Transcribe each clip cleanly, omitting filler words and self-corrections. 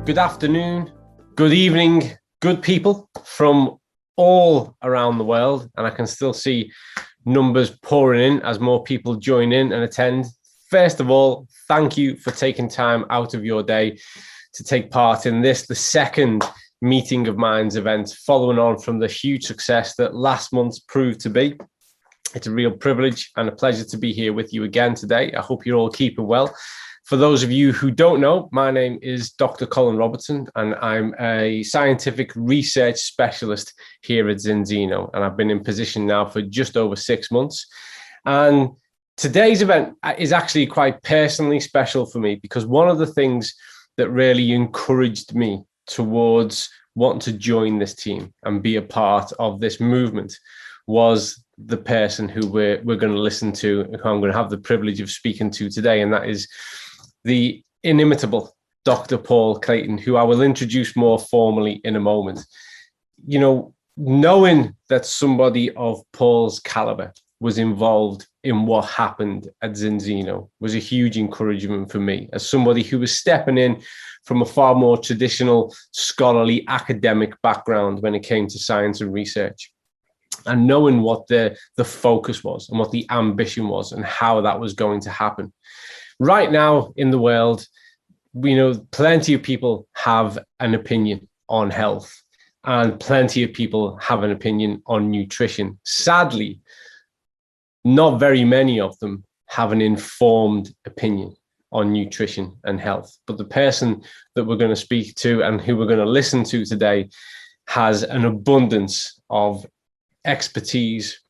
good afternoon, good evening, good people from all around the world. And I can still see numbers pouring in as more people join in and attend. First of all, thank you for taking time out of your day to take part in this, the second Meeting of Minds event, following on from the huge success that last month proved to be. It's a real privilege and a pleasure to be here with you again today. I hope you're all keeping well. For those of you who don't know, my name is Dr. Colin Robertson, and I'm a scientific research specialist here at Zinzino. And I've been in position now for just over 6 months. And today's event is actually quite personally special for me, because one of the things that really encouraged me towards wanting to join this team and be a part of this movement was the person who we're going to listen to, who I'm going to have the privilege of speaking to today, and that is the inimitable Dr. Paul Clayton, who I will introduce more formally in a moment. You know, knowing that somebody of Paul's caliber was involved in what happened at Zinzino was a huge encouragement for me, as somebody who was stepping in from a far more traditional scholarly academic background when it came to science and research, and knowing what the focus was and what the ambition was and how that was going to happen. Right now in the world, we know plenty of people have an opinion on health, and plenty of people have an opinion on nutrition. Sadly, not very many of them have an informed opinion on nutrition and health. But the person that we're going to speak to and who we're going to listen to today has an abundance of expertise,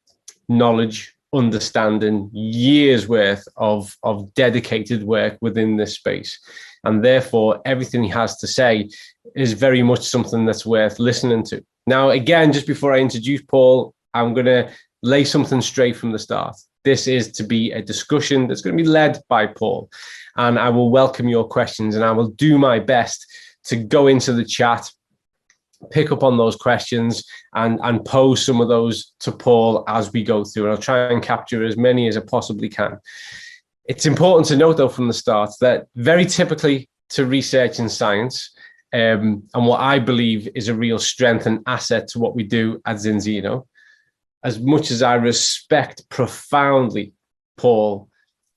knowledge, understanding, years worth of dedicated work within this space. And therefore, everything he has to say is very much something that's worth listening to. Now, again, just before I introduce Paul, I'm going to lay something straight from the start. This is to be a discussion that's going to be led by Paul, and I will welcome your questions, and I will do my best to go into the chat, pick up on those questions and pose some of those to Paul as we go through. And I'll try and capture as many as I possibly can. It's important to note, though, from the start that very typically to research and science, and what I believe is a real strength and asset to what we do at Zinzino, as much as I respect profoundly Paul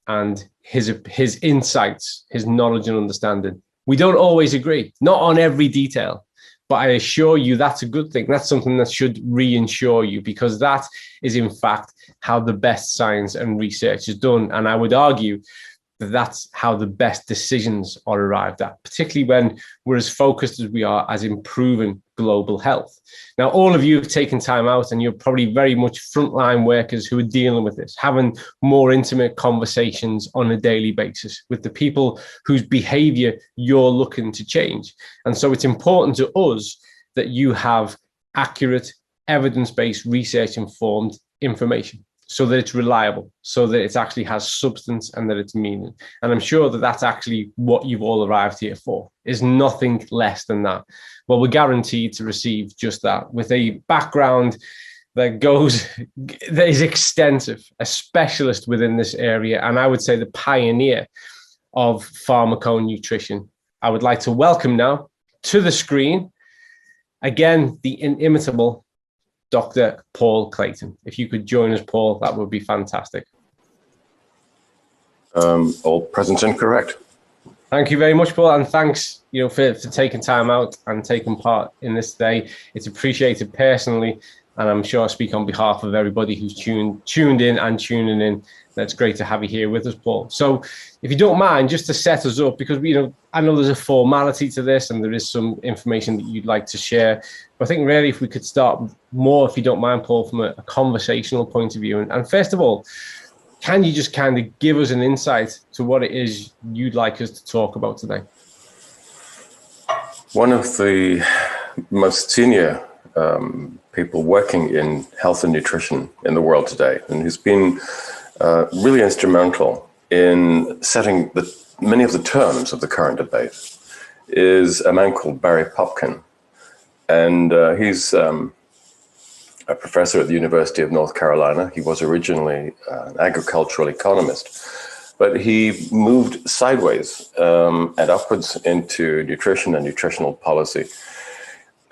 and his insights, his knowledge and understanding, we don't always agree, not on every detail. But I assure you that's a good thing. That's something that should reassure you, because that is, in fact, how the best science and research is done. And I would argue that that's how the best decisions are arrived at, particularly when we're as focused as we are as improving global health. Now, all of you have taken time out, and you're probably very much frontline workers who are dealing with this, having more intimate conversations on a daily basis with the people whose behavior you're looking to change. And so it's important to us that you have accurate, evidence-based, research-informed information, so that it's reliable, so that it actually has substance and that it's meaning. And I'm sure that that's actually what you've all arrived here for, is nothing less than that. Well, we're guaranteed to receive just that, with a background that is extensive, a specialist within this area, and I would say the pioneer of pharmaconutrition. I would like to welcome now to the screen, again, the inimitable Dr. Paul Clayton. If you could join us, Paul, that would be fantastic. All present and correct. Thank you very much, Paul, and thanks, for taking time out and taking part in this day. It's appreciated personally, and I'm sure I speak on behalf of everybody who's tuned in and tuning in. That's great to have you here with us, Paul. So if you don't mind, just to set us up, because I know there's a formality to this and there is some information that you'd like to share. But I think really if we could start more, if you don't mind, Paul, from a conversational point of view. And first of all, can you just kind of give us an insight to what it is you'd like us to talk about today? One of the most senior people working in health and nutrition in the world today, and who's been really instrumental in setting many of the terms of the current debate, is a man called Barry Popkin. And he's a professor at the University of North Carolina. He was originally an agricultural economist, but he moved sideways and upwards into nutrition and nutritional policy.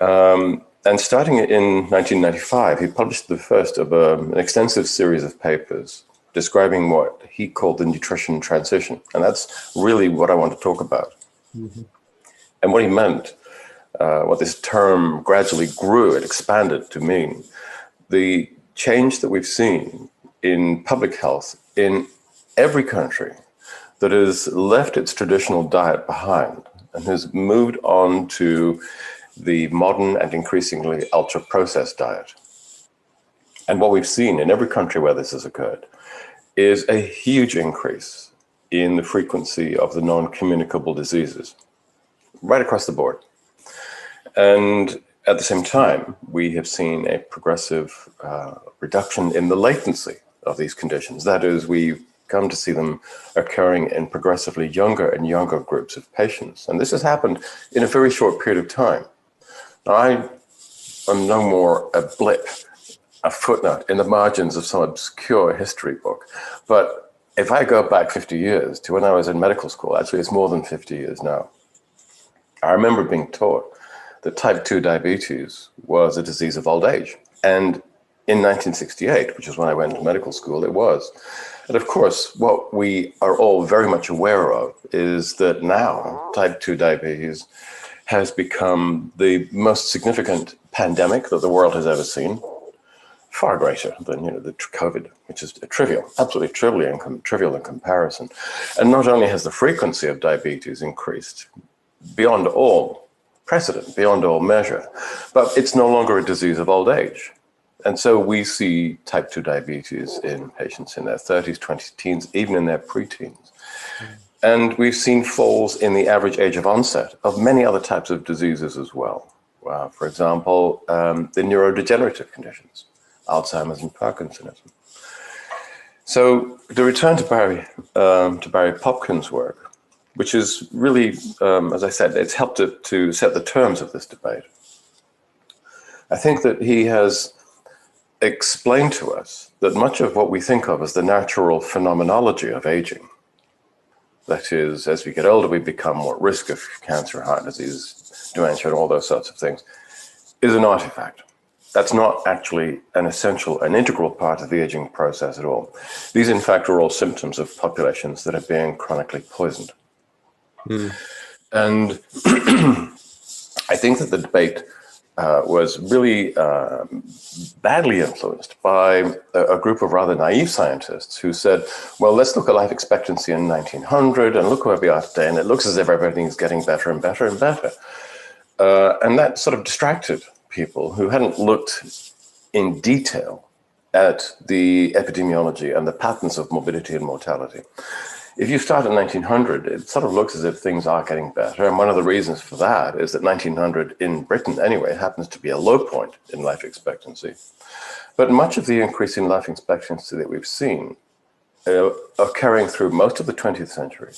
And starting in 1995, he published the first of an extensive series of papers describing what he called the nutrition transition. And that's really what I want to talk about. Mm-hmm. And what he meant, what this term gradually grew, it expanded to mean the change that we've seen in public health in every country that has left its traditional diet behind and has moved on to the modern and increasingly ultra-processed diet. And what we've seen in every country where this has occurred is a huge increase in the frequency of the non-communicable diseases, right across the board. And at the same time, we have seen a progressive reduction in the latency of these conditions. That is, we've come to see them occurring in progressively younger and younger groups of patients. And this has happened in a very short period of time. Now, I am no more a blip, a footnote in the margins of some obscure history book. But if I go back 50 years to when I was in medical school, actually it's more than 50 years now, I remember being taught that type 2 diabetes was a disease of old age. And in 1968, which is when I went to medical school, it was. And of course, what we are all very much aware of is that now type 2 diabetes has become the most significant pandemic that the world has ever seen, far greater than the COVID, which is trivial, absolutely trivial in comparison. And not only has the frequency of diabetes increased beyond all precedent, beyond all measure, but it's no longer a disease of old age. And so we see type 2 diabetes in patients in their 30s, 20s, teens, even in their preteens. And we've seen falls in the average age of onset of many other types of diseases as well. For example, the neurodegenerative conditions, Alzheimer's and Parkinsonism. So to return to Barry Popkin's work, which is really, as I said, it's helped to set the terms of this debate. I think that he has explained to us that much of what we think of as the natural phenomenology of aging, that is, as we get older, we become more at risk of cancer, heart disease, dementia, and all those sorts of things, is an artifact. That's not actually an essential and integral part of the aging process at all. These, in fact, are all symptoms of populations that are being chronically poisoned. And I think that the debate was really badly influenced by a group of rather naive scientists who said, well, let's look at life expectancy in 1900 and look where we are today, and it looks as if everything's getting better and better and better. And that sort of distracted people who hadn't looked in detail at the epidemiology and the patterns of morbidity and mortality. If you start at 1900, it sort of looks as if things are getting better. And one of the reasons for that is that 1900 in Britain, anyway, happens to be a low point in life expectancy. But much of the increase in life expectancy that we've seen occurring through most of the 20th century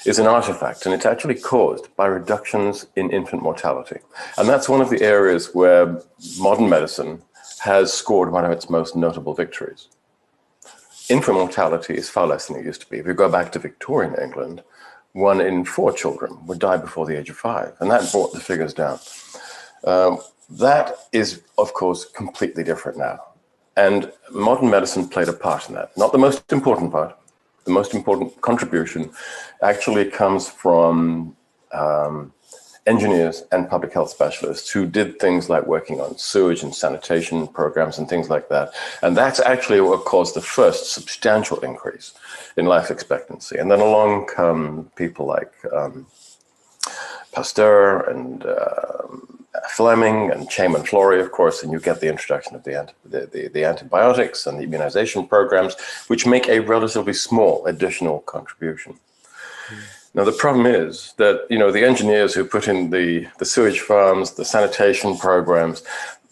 is an artifact, and it's actually caused by reductions in infant mortality. And that's one of the areas where modern medicine has scored one of its most notable victories. Infant mortality is far less than it used to be. If you go back to Victorian England, 1 in 4 children would die before the age of 5, and that brought the figures down. That is, of course, completely different now. And modern medicine played a part in that. Not the most important part. The most important contribution actually comes from engineers and public health specialists who did things like working on sewage and sanitation programs and things like that. And that's actually what caused the first substantial increase in life expectancy. And then along come people like Pasteur and Fleming and Chaim Florey, of course, and you get the introduction of the antibiotics and the immunization programs, which make a relatively small additional contribution. Now, the problem is that, the engineers who put in the sewage farms, the sanitation programs,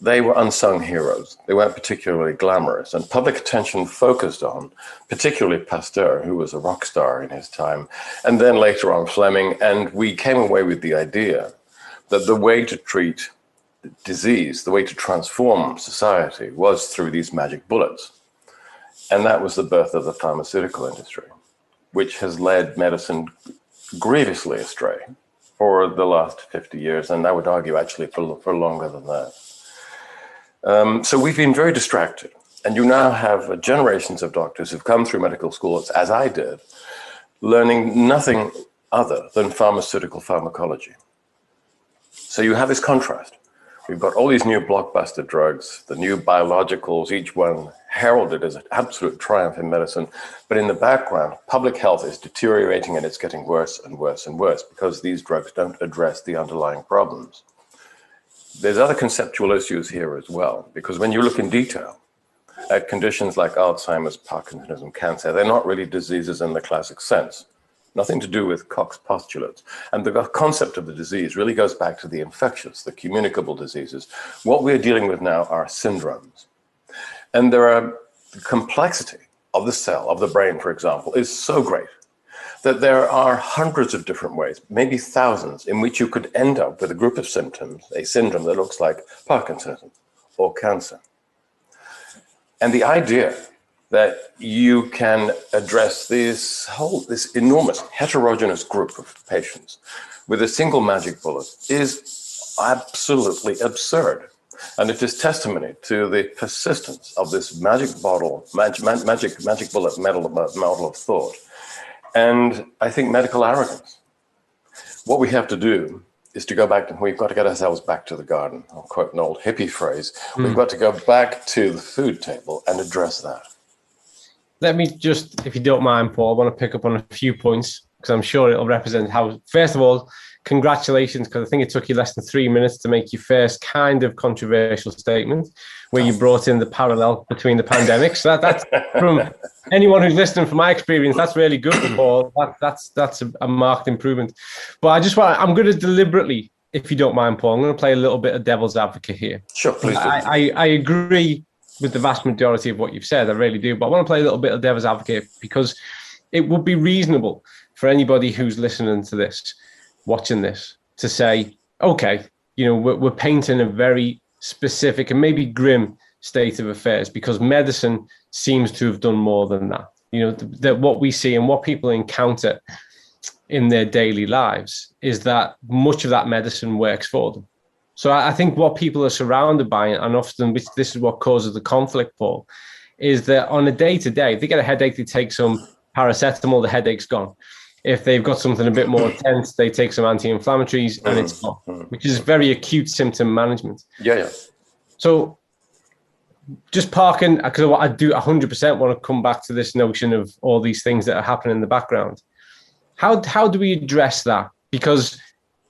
they were unsung heroes. They weren't particularly glamorous. And public attention focused on, particularly Pasteur, who was a rock star in his time, and then later on Fleming. And we came away with the idea that the way to treat disease, the way to transform society was through these magic bullets. And that was the birth of the pharmaceutical industry, which has led medicine grievously astray for the last 50 years, and I would argue actually for longer than that. So we've been very distracted, and you now have generations of doctors who've come through medical school, as I did, learning nothing other than pharmaceutical pharmacology. So you have this contrast. We've got all these new blockbuster drugs, the new biologicals, each one heralded as an absolute triumph in medicine. But in the background, public health is deteriorating, and it's getting worse and worse and worse because these drugs don't address the underlying problems. There's other conceptual issues here as well, because when you look in detail at conditions like Alzheimer's, Parkinsonism, cancer, they're not really diseases in the classic sense. Nothing to do with Koch's postulates. And the concept of the disease really goes back to the infectious, the communicable diseases. What we're dealing with now are syndromes. And the complexity of the cell, of the brain, for example, is so great that there are hundreds of different ways, maybe thousands, in which you could end up with a group of symptoms, a syndrome that looks like Parkinsonism or cancer. And the idea that you can address this enormous heterogeneous group of patients with a single magic bullet is absolutely absurd. And it is testimony to the persistence of this magic bullet model of thought. And I think medical arrogance. What we have to do is to go back, we've got to get ourselves back to the garden. I'll quote an old hippie phrase. We've got to go back to the food table and address that. Let me just, if you don't mind, Paul, I want to pick up on a few points because I'm sure it'll represent how, first of all, congratulations, because I think it took you less than 3 minutes to make your first kind of controversial statement where you brought in the parallel between the pandemics. So that's from anyone who's listening, from my experience, that's really good, Paul. That's a marked improvement. But I'm going to deliberately, if you don't mind, Paul, I'm going to play a little bit of devil's advocate here. Sure, please do. I agree with the vast majority of what you've said, I really do. But I want to play a little bit of devil's advocate because it would be reasonable for anybody who's listening to this, watching this, to say, okay, we're painting a very specific and maybe grim state of affairs because medicine seems to have done more than that. That what we see and what people encounter in their daily lives is that much of that medicine works for them. So I think what people are surrounded by, and often this is what causes the conflict, Paul, is that on a day-to-day, if they get a headache, they take some paracetamol, the headache's gone. If they've got something a bit more intense, they take some anti-inflammatories and it's gone, which is very acute symptom management. Yeah. So just parking, because I do 100% want to come back to this notion of all these things that are happening in the background. How do we address that? Because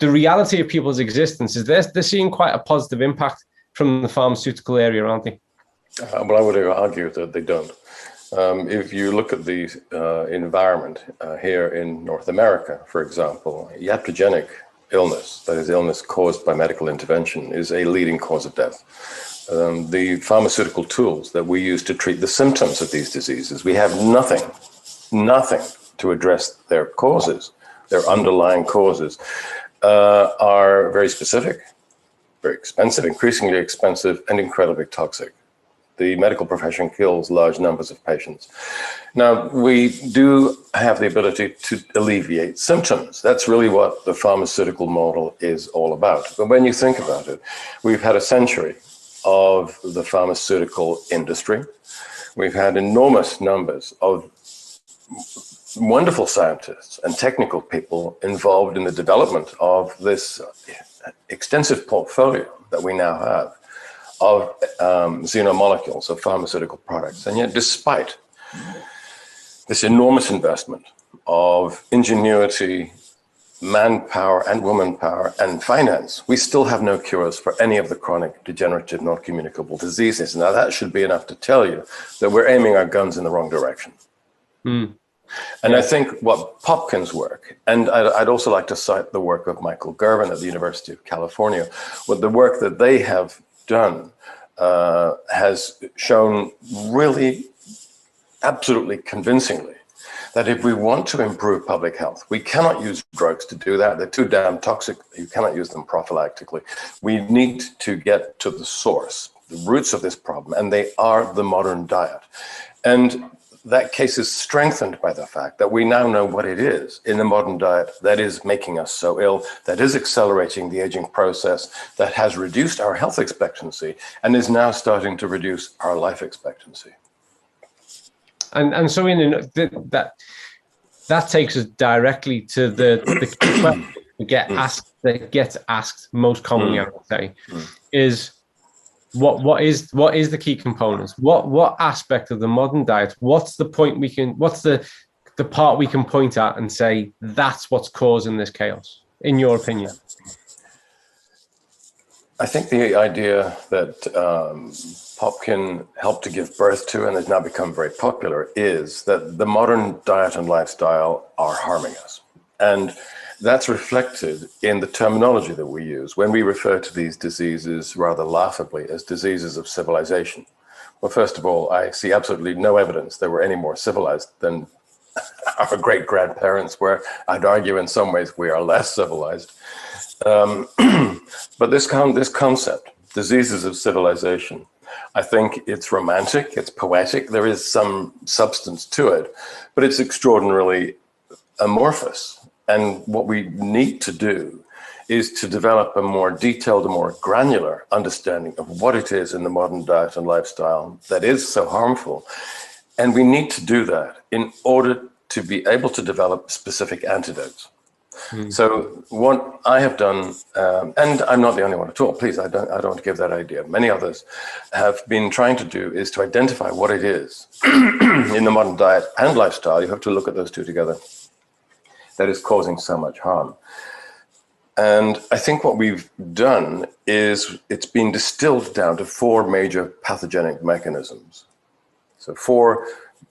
the reality of people's existence is they're seeing quite a positive impact from the pharmaceutical area, aren't they? Well, I would argue that they don't. If you look at the environment here in North America, for example, iatrogenic illness, that is illness caused by medical intervention, is a leading cause of death. The pharmaceutical tools that we use to treat the symptoms of these diseases, we have nothing to address their causes, their underlying causes, are very specific, very expensive, increasingly expensive, and incredibly toxic. The medical profession kills large numbers of patients. Now, we do have the ability to alleviate symptoms. That's really what the pharmaceutical model is all about. But when you think about it, we've had a century of the pharmaceutical industry. We've had enormous numbers of wonderful scientists and technical people involved in the development of this extensive portfolio that we now have of xenomolecules, of pharmaceutical products. And yet, despite this enormous investment of ingenuity, manpower and womanpower and finance, we still have no cures for any of the chronic degenerative non-communicable diseases. Now, that should be enough to tell you that we're aiming our guns in the wrong direction. And I think what Popkin's work, and I'd also like to cite the work of Michael Gervin at the University of California, what the work that they have done has shown really absolutely convincingly that if we want to improve public health, we cannot use drugs to do that. They're too damn toxic. You cannot use them prophylactically. We need to get to the source. the roots of this problem, and they are the modern diet. And that case is strengthened by the fact that we now know what it is in the modern diet that is making us so ill, that is accelerating the aging process, that has reduced our health expectancy, and is now starting to reduce our life expectancy. And so that takes us directly to the key question that gets asked most commonly, I would say, is what is the key components? What aspect of the modern diet? What's the part we can point at and say that's what's causing this chaos, in your opinion? I think the idea that Popkin helped to give birth to and has now become very popular is that the modern diet and lifestyle are harming us. And that's reflected in the terminology that we use when we refer to these diseases rather laughably as diseases of civilization. Well, first of all, I see absolutely no evidence they were any more civilized than our great-grandparents were. I'd argue in some ways we are less civilized. But this concept, diseases of civilization, I think it's romantic, it's poetic, there is some substance to it, but it's extraordinarily amorphous. And what we need to do is to develop a more detailed, a more granular understanding of what it is in the modern diet and lifestyle that is so harmful. And we need to do that in order to be able to develop specific antidotes. So what I have done, and I'm not the only one at all, please, I don't want to give that idea. Many others have been trying to do is to identify what it is in the modern diet and lifestyle. You have to look at those two together. That is causing so much harm. And I think what we've done is it's been distilled down to 4 major pathogenic mechanisms. So 4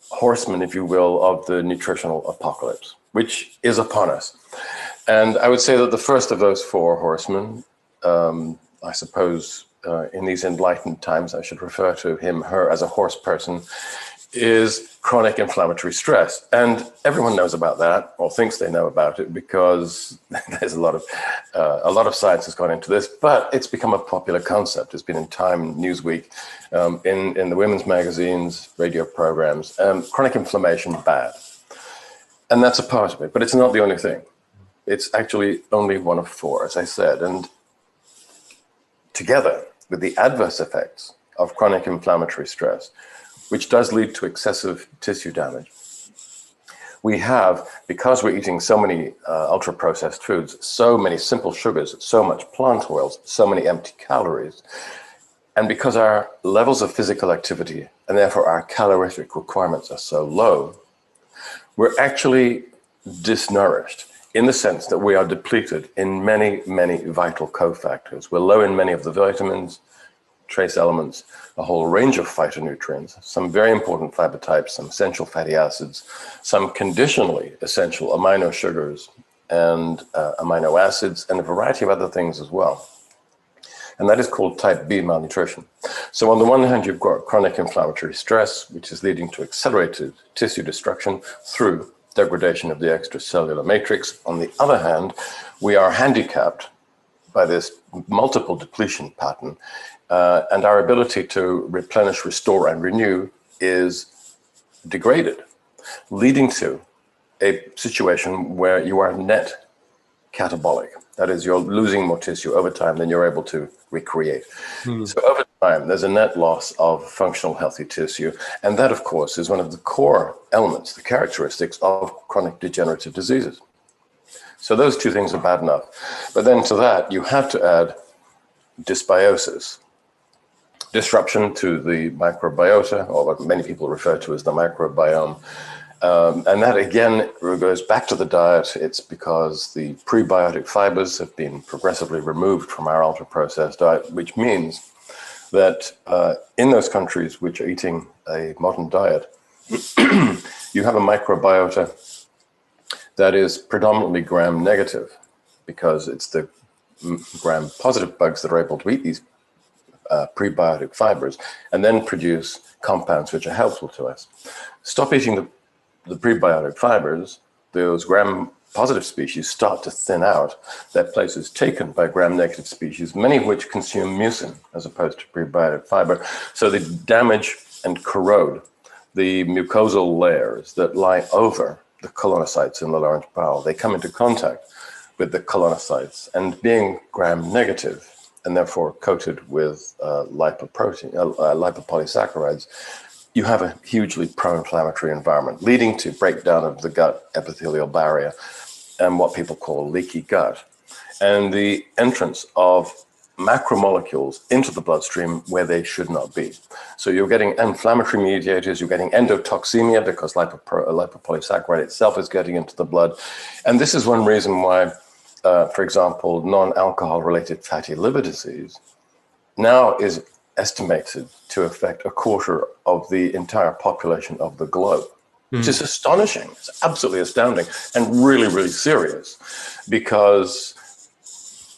horsemen, if you will, of the nutritional apocalypse, which is upon us. And I would say that the first of those 4 horsemen, I suppose in these enlightened times, I should refer to him, her as a horse person, is chronic inflammatory stress. And everyone knows about that, or thinks they know about it, because there's a lot of science has gone into this, but it's become a popular concept. It's been in Time, Newsweek, in the women's magazines, radio programs. Chronic inflammation, bad. And that's a part of it, but it's not the only thing. It's actually only one of 4, as I said. And together with the adverse effects of chronic inflammatory stress, which does lead to excessive tissue damage, we have, because we're eating so many ultra-processed foods, so many simple sugars, so much plant oils, so many empty calories, and because our levels of physical activity and therefore our calorific requirements are so low, we're actually disnourished in the sense that we are depleted in many, many vital cofactors. We're low in many of the vitamins, trace elements, a whole range of phytonutrients, some very important fiber types, some essential fatty acids, some conditionally essential amino sugars and amino acids, and a variety of other things as well. And that is called type B malnutrition. So on the one hand, you've got chronic inflammatory stress, which is leading to accelerated tissue destruction through degradation of the extracellular matrix. On the other hand, we are handicapped by this multiple depletion pattern, and our ability to replenish, restore, and renew is degraded, leading to a situation where you are net catabolic. That is, you're losing more tissue over time than you're able to recreate. So over time, there's a net loss of functional healthy tissue. And that, of course, is one of the core elements, the characteristics of chronic degenerative diseases. So those 2 things are bad enough. But then to that, you have to add dysbiosis, disruption to the microbiota, or what many people refer to as the microbiome. And that, again, goes back to the diet. It's because the prebiotic fibers have been progressively removed from our ultra-processed diet, which means that in those countries which are eating a modern diet, you have a microbiota that is predominantly gram-negative, because it's the gram-positive bugs that are able to eat these prebiotic fibers and then produce compounds which are helpful to us. Stop eating the prebiotic fibers, those gram positive species start to thin out, their place is taken by gram-negative species, many of which consume mucin as opposed to prebiotic fiber. So they damage and corrode the mucosal layers that lie over the colonocytes in the large bowel. They come into contact with the colonocytes, and being gram-negative and therefore coated with lipopolysaccharides, you have a hugely pro-inflammatory environment, leading to breakdown of the gut epithelial barrier and what people call leaky gut, and the entrance of macromolecules into the bloodstream where they should not be. So you're getting inflammatory mediators, you're getting endotoxemia because lipopolysaccharide itself is getting into the blood. And this is one reason why, for example, non-alcohol related fatty liver disease now is estimated to affect a quarter of the entire population of the globe, which is astonishing. It's absolutely astounding and really, really serious, because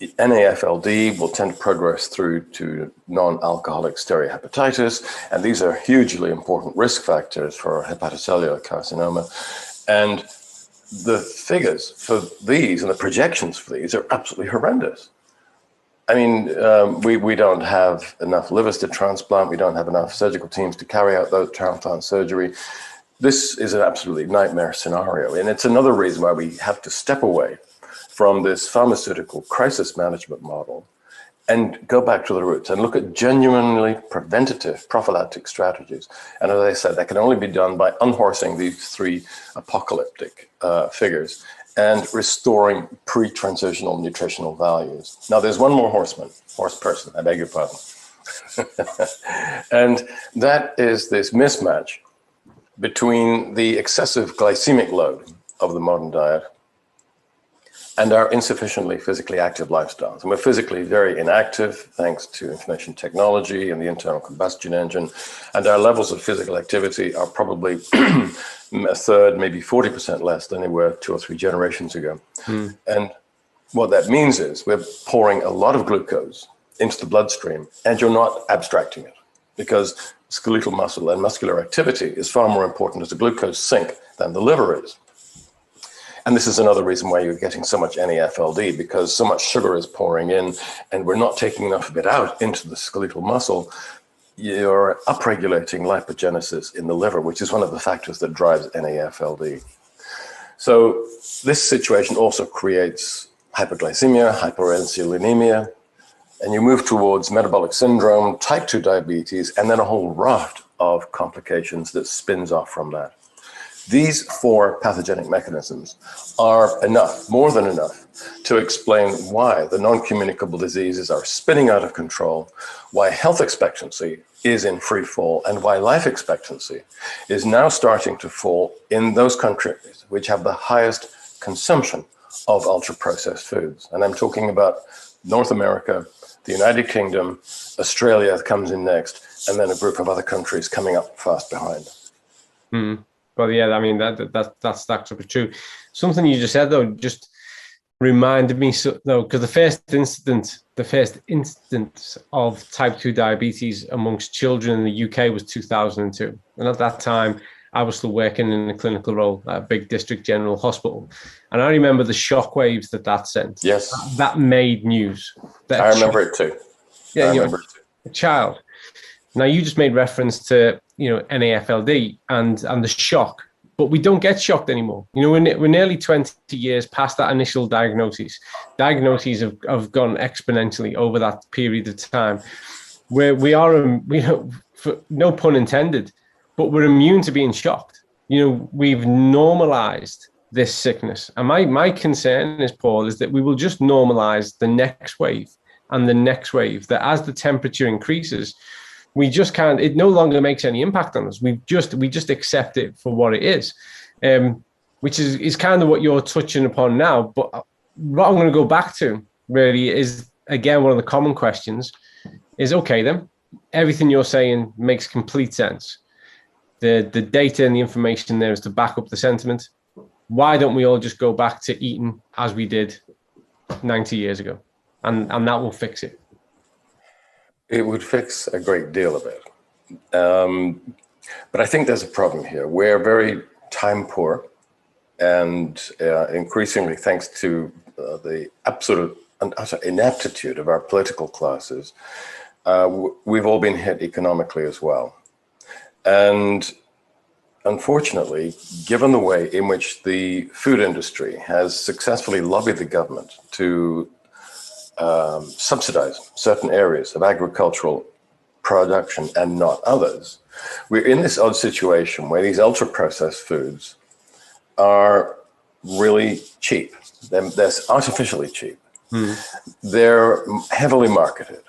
NAFLD will tend to progress through to non-alcoholic steatohepatitis, and these are hugely important risk factors for hepatocellular carcinoma. And the figures for these and the projections for these are absolutely horrendous. I mean, we don't have enough livers to transplant. We don't have enough surgical teams to carry out those transplant surgery. This is an absolutely nightmare scenario. And it's another reason why we have to step away from this pharmaceutical crisis management model and go back to the roots and look at genuinely preventative prophylactic strategies. And as I said, that can only be done by unhorsing these three apocalyptic figures and restoring pre-transitional nutritional values. Now, there's one more horse person, I beg your pardon. And that is this mismatch between the excessive glycemic load of the modern diet and our insufficiently physically active lifestyles. And we're physically very inactive thanks to information technology and the internal combustion engine. And our levels of physical activity are probably a third, maybe 40% less than they were 2 or 3 generations ago. And what that means is we're pouring a lot of glucose into the bloodstream, and you're not abstracting it, because skeletal muscle and muscular activity is far more important as a glucose sink than the liver is. And this is another reason why you're getting so much NAFLD, because so much sugar is pouring in and we're not taking enough of it out into the skeletal muscle. You're upregulating lipogenesis in the liver, which is one of the factors that drives NAFLD. So this situation also creates hyperglycemia, hyperinsulinemia, and you move towards metabolic syndrome, type 2 diabetes, and then a whole raft of complications that spins off from that. These 4 pathogenic mechanisms are enough, more than enough, to explain why the non-communicable diseases are spinning out of control, why health expectancy is in free fall, and why life expectancy is now starting to fall in those countries which have the highest consumption of ultra-processed foods. And I'm talking about North America, the United Kingdom, Australia comes in next, and then a group of other countries coming up fast behind. Well, yeah, I mean, that stacks up true. Something you just said, though, just reminded me, because the first instance of type 2 diabetes amongst children in the UK was 2002. And at that time, I was still working in a clinical role at a big district general hospital. And I remember the shockwaves that sent. Yes. That made news. I remember it too. Yeah, I remember it too. A child. Now, you just made reference to, NAFLD and the shock, but we don't get shocked anymore. We're nearly 20 years past that initial diagnosis. Diagnoses have gone exponentially over that period of time, where we are, for no pun intended, but we're immune to being shocked. We've normalized this sickness. And my concern is, Paul, is that we will just normalize the next wave and the next wave, that as the temperature increases, we just can't, it no longer makes any impact on us. We just accept it for what it is, which is kind of what you're touching upon now. But what I'm going to go back to really is, again, one of the common questions is, okay, then everything you're saying makes complete sense. The data and the information there is to back up the sentiment. Why don't we all just go back to eating as we did 90 years ago? And that will fix it. It would fix a great deal of it. But I think there's a problem here. We're very time poor and increasingly thanks to the absolute and utter ineptitude of our political classes, we've all been hit economically as well. And unfortunately, given the way in which the food industry has successfully lobbied the government to subsidize certain areas of agricultural production and not others, we're in this odd situation where these ultra-processed foods are really cheap. They're artificially cheap. They're heavily marketed.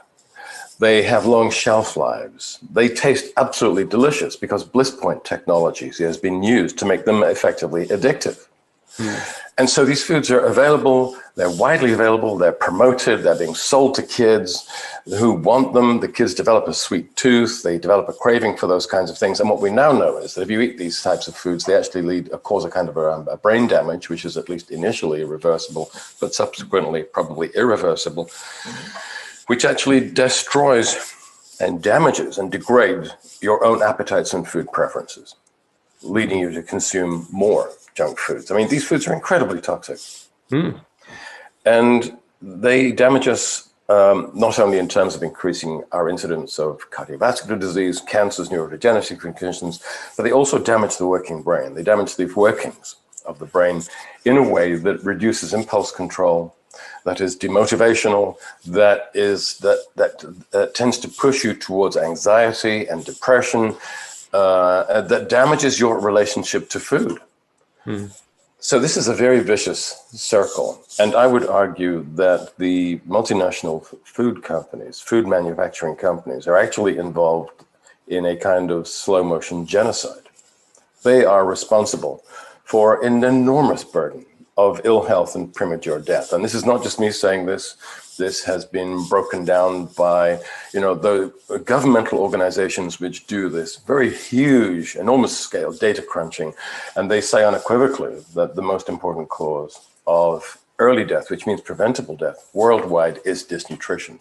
They have long shelf lives. They taste absolutely delicious because bliss point technology has been used to make them effectively addictive. And so these foods are available, they're widely available, they're promoted, they're being sold to kids who want them. The kids develop a sweet tooth, they develop a craving for those kinds of things. And what we now know is that if you eat these types of foods, they actually cause a kind of a brain damage, which is at least initially irreversible, but subsequently probably irreversible, which actually destroys and damages and degrades your own appetites and food preferences, leading you to consume more junk foods. I mean, these foods are incredibly toxic. And they damage us not only in terms of increasing our incidence of cardiovascular disease, cancers, neurodegenerative conditions, but they also damage the working brain. They damage the workings of the brain in a way that reduces impulse control, that is demotivational, that tends to push you towards anxiety and depression, that damages your relationship to food. So this is a very vicious circle. And I would argue that the multinational food companies, food manufacturing companies, are actually involved in a kind of slow motion genocide. They are responsible for an enormous burden of ill health and premature death. And this is not just me saying this. This has been broken down by, the governmental organizations which do this very huge, enormous scale data crunching. And they say unequivocally that the most important cause of early death, which means preventable death worldwide, is disnutrition.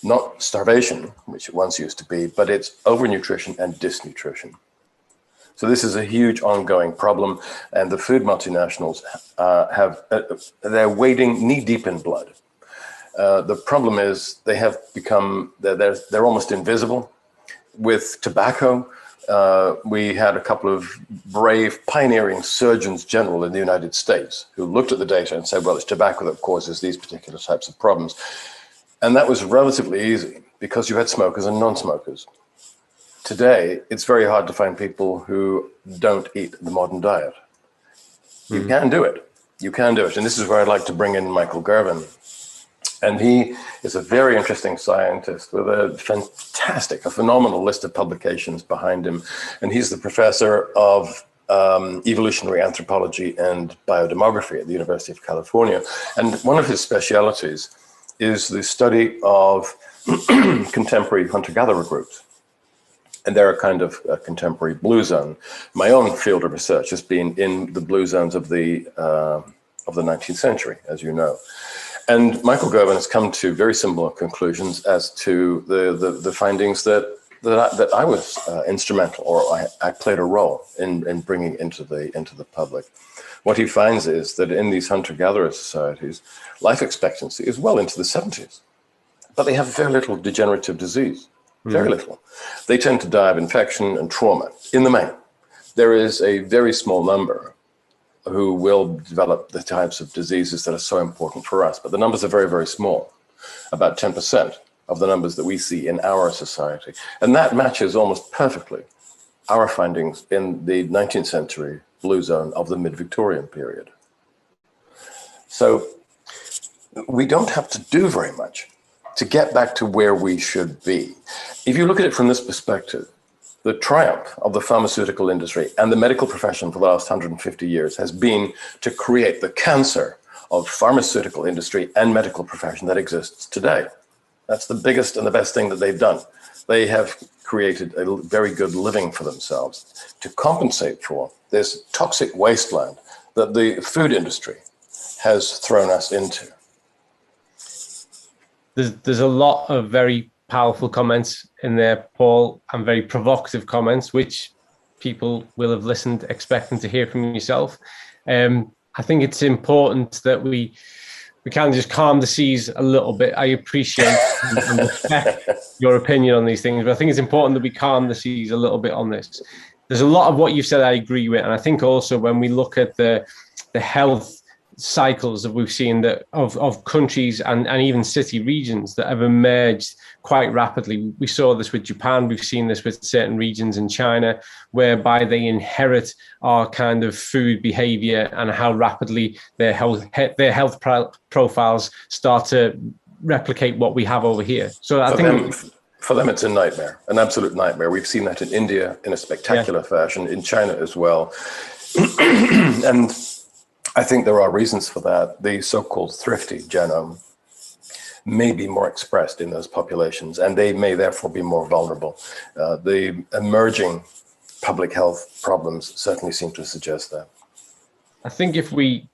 Not starvation, which it once used to be, but it's overnutrition and disnutrition. So this is a huge ongoing problem, and the food multinationals they're wading knee deep in blood. The problem is they have become, they're almost invisible. With tobacco, we had a couple of brave pioneering surgeons general in the United States who looked at the data and said, well, it's tobacco that causes these particular types of problems. And that was relatively easy because you had smokers and non-smokers. Today, it's very hard to find people who don't eat the modern diet. You can do it. You can do it. And this is where I'd like to bring in Michael Gervin. And he is a very interesting scientist with a phenomenal list of publications behind him. And he's the professor of evolutionary anthropology and biodemography at the University of California. And one of his specialities is the study of contemporary hunter-gatherer groups. And they're a kind of a contemporary blue zone. My own field of research has been in the blue zones of the 19th century, as you know. And Michael Gervin has come to very similar conclusions as to the findings that I was instrumental, or I played a role in bringing into the public. What he finds is that in these hunter-gatherer societies, life expectancy is well into the 70s, but they have very little degenerative disease. Very little. They tend to die of infection and trauma in the main. There is a very small number who will develop the types of diseases that are so important for us, but the numbers are very, very small, about 10% of the numbers that we see in our society. And that matches almost perfectly our findings in the 19th century blue zone of the mid-Victorian period. So we don't have to do very much to get back to where we should be. If you look at it from this perspective, the triumph of the pharmaceutical industry and the medical profession for the last 150 years has been to create the cancer of pharmaceutical industry and medical profession that exists today. That's the biggest and the best thing that they've done. They have created a very good living for themselves to compensate for this toxic wasteland that the food industry has thrown us into. There's a lot of very powerful comments in there, Paul, and very provocative comments, which people will have listened expecting to hear from yourself. I think it's important that we kind of just calm the seas a little bit. I appreciate and respect your opinion on these things, but I think it's important that we calm the seas a little bit on this. There's a lot of what you've said I agree with, and I think also when we look at the health cycles that we've seen that of countries and even city regions that have emerged quite rapidly. We saw this with Japan. We've seen this with certain regions in China, whereby they inherit our kind of food behavior and how rapidly their health profiles start to replicate what we have over here. So I think for them, it's a nightmare, an absolute nightmare. We've seen that in India in a spectacular fashion, in China as well. And I think there are reasons for that. The so-called thrifty genome may be more expressed in those populations, and they may therefore be more vulnerable. The emerging public health problems certainly seem to suggest that. I think if we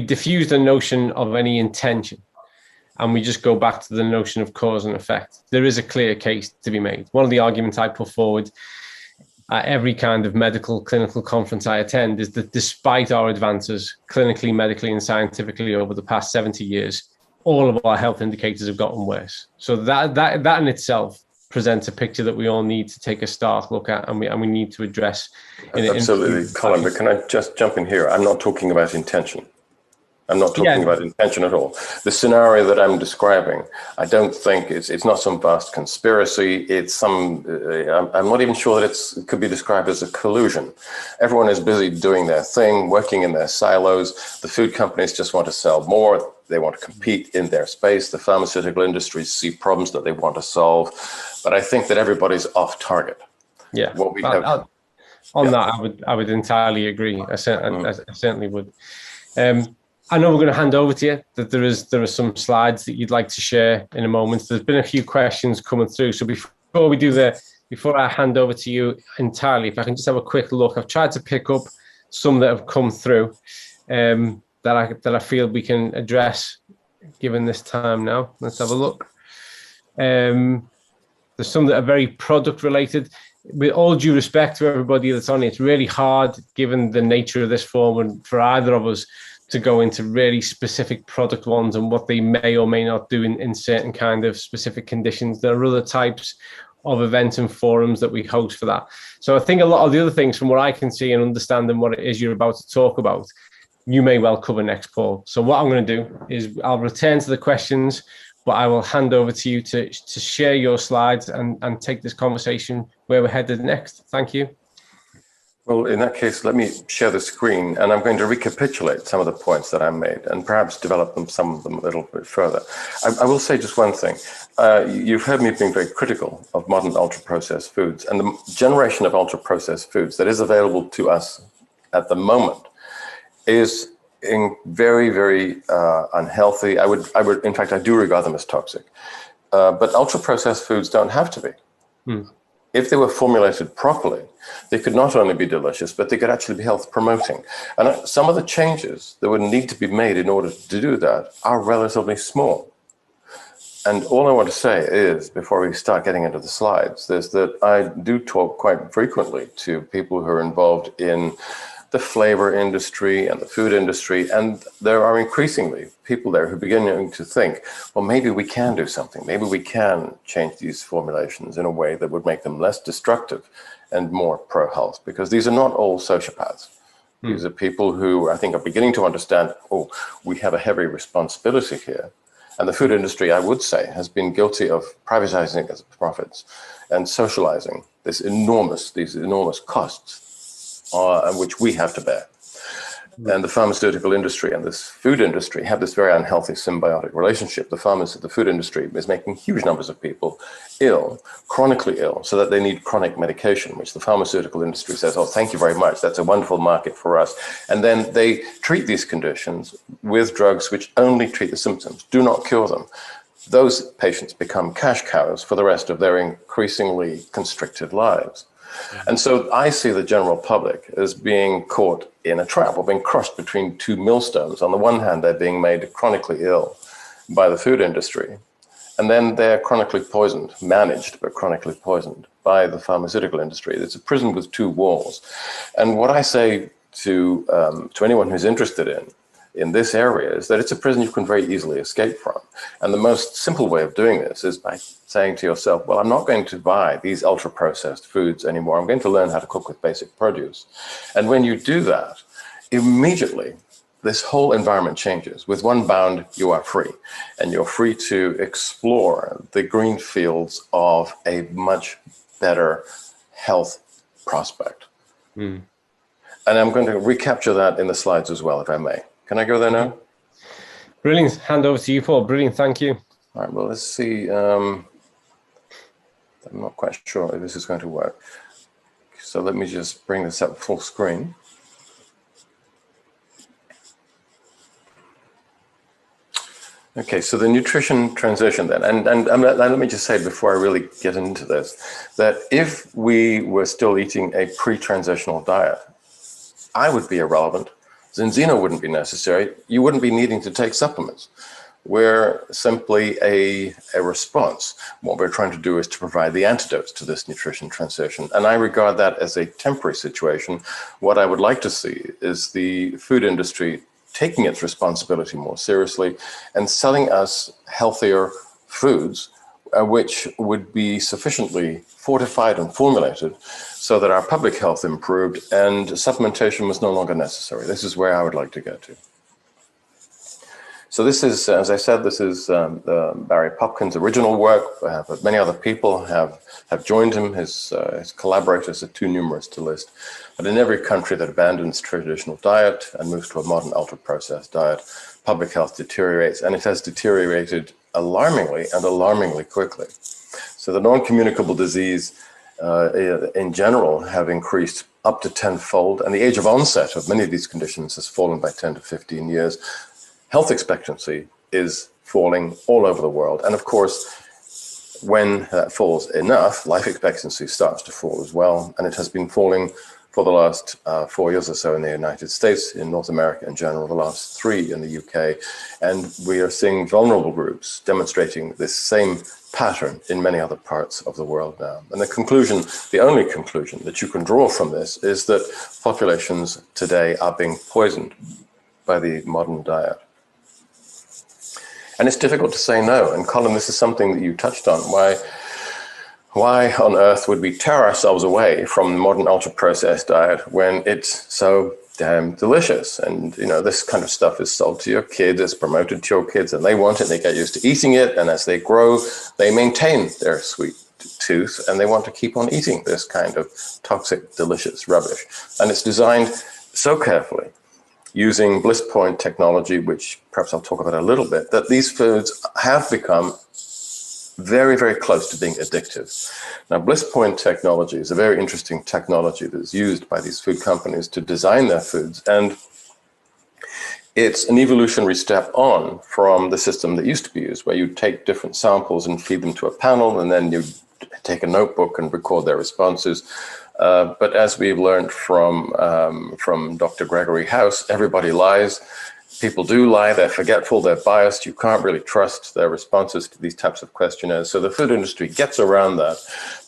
diffuse the notion of any intention, and we just go back to the notion of cause and effect, there is a clear case to be made. One of the arguments I put forward at every kind of medical clinical conference I attend is that despite our advances clinically, medically, and scientifically over the past 70 years, all of our health indicators have gotten worse. So that in itself presents a picture that we all need to take a stark look at, and we need to address. Absolutely, Colin, but can I just jump in here? I'm not talking about intention. I'm not talking about intention at all. The scenario that I'm describing, I don't think it's not some vast conspiracy. It's some, I'm not even sure that it could be described as a collusion. Everyone is busy doing their thing, working in their silos. The food companies just want to sell more. They want to compete in their space. The pharmaceutical industries see problems that they want to solve. But I think that everybody's off target. Yeah. What we have that, I would entirely agree. I certainly would. I know we're going to hand over to you, that there are some slides that you'd like to share in a moment. There's been a few questions coming through. So before I hand over to you entirely, if I can just have a quick look, I've tried to pick up some that have come through that I feel we can address given this time now. Let's have a look. There's some that are very product related. With all due respect to everybody that's on it, it's really hard, given the nature of this forum, and for either of us to go into really specific product ones and what they may or may not do in certain kind of specific conditions. There are other types of events and forums that we host for that. So I think a lot of the other things, from what I can see and understanding what it is you're about to talk about, you may well cover next, Paul. So what I'm going to do is I'll return to the questions, but I will hand over to you to share your slides and take this conversation where we're headed next. Thank you. Well, in that case, let me share the screen, and I'm going to recapitulate some of the points that I made and perhaps develop some of them a little bit further. I will say just one thing. You've heard me being very critical of modern ultra-processed foods, and the generation of ultra-processed foods that is available to us at the moment is very, very unhealthy. I would, in fact, I do regard them as toxic. But ultra-processed foods don't have to be. If they were formulated properly, they could not only be delicious, but they could actually be health promoting. And some of the changes that would need to be made in order to do that are relatively small. And all I want to say is, before we start getting into the slides, is that I do talk quite frequently to people who are involved in the flavor industry and the food industry, and there are increasingly people there who are beginning to think, well, maybe we can do something. Maybe we can change these formulations in a way that would make them less destructive and more pro-health, because these are not all sociopaths. These are people who I think are beginning to understand, oh, we have a heavy responsibility here. And the food industry, I would say, has been guilty of privatizing its profits and socializing these enormous costs which we have to bear. And the pharmaceutical industry and this food industry have this very unhealthy symbiotic relationship. The food industry is making huge numbers of people ill, chronically ill, so that they need chronic medication, which the pharmaceutical industry says, oh, thank you very much, that's a wonderful market for us. And then they treat these conditions with drugs which only treat the symptoms, do not cure them. Those patients become cash cows for the rest of their increasingly constricted lives. And so I see the general public as being caught in a trap, or being crushed between two millstones. On the one hand, they're being made chronically ill by the food industry, and then they're chronically poisoned, managed but chronically poisoned by the pharmaceutical industry. It's a prison with two walls. And what I say to anyone who's interested in this area is that it's a prison you can very easily escape from. And the most simple way of doing this is by saying to yourself, well, I'm not going to buy these ultra-processed foods anymore. I'm going to learn how to cook with basic produce. And when you do that, immediately, this whole environment changes. With one bound, you are free. And you're free to explore the green fields of a much better health prospect. And I'm going to recapture that in the slides as well, if I may. Can I go there now? Brilliant. Hand over to you, Paul. Brilliant. Thank you. All right, well, let's see. I'm not quite sure if this is going to work. So let me just bring this up full screen. Okay, so the nutrition transition then, and let me just say before I really get into this, that if we were still eating a pre-transitional diet, I would be irrelevant. Zinzino wouldn't be necessary. You wouldn't be needing to take supplements. We're simply a response. What we're trying to do is to provide the antidotes to this nutrition transition. And I regard that as a temporary situation. What I would like to see is the food industry taking its responsibility more seriously and selling us healthier foods, which would be sufficiently fortified and formulated so that our public health improved and supplementation was no longer necessary. This is where I would like to get to. So this is, as I said, this is Barry Popkin's original work, but many other people have joined him. His collaborators are too numerous to list. But in every country that abandons traditional diet and moves to a modern ultra-processed diet, public health deteriorates, and it has deteriorated alarmingly and alarmingly quickly. So the non-communicable disease in general have increased up to 10-fold, and the age of onset of many of these conditions has fallen by 10 to 15 years. Health expectancy is falling all over the world. And of course, when that falls enough, life expectancy starts to fall as well. And it has been falling for the last 4 years or so in the United States, in North America in general, the last 3 in the UK. And we are seeing vulnerable groups demonstrating this same pattern in many other parts of the world now. And the conclusion, the only conclusion that you can draw from this is that populations today are being poisoned by the modern diet. And it's difficult to say no. And Colin, this is something that you touched on. Why on earth would we tear ourselves away from the modern ultra-processed diet when it's so damn delicious? And, you know, this kind of stuff is sold to your kids, it's promoted to your kids, and they want it, they get used to eating it. And as they grow, they maintain their sweet tooth, and they want to keep on eating this kind of toxic, delicious rubbish. And it's designed so carefully, using bliss point technology, which perhaps I'll talk about a little bit, that these foods have become very, very close to being addictive. Now, bliss point technology is a very interesting technology that is used by these food companies to design their foods. And it's an evolutionary step on from the system that used to be used, where you take different samples and feed them to a panel, and then you take a notebook and record their responses. But as we've learned from Dr. Gregory House, everybody lies. People do lie, they're forgetful, they're biased. You can't really trust their responses to these types of questionnaires. So the food industry gets around that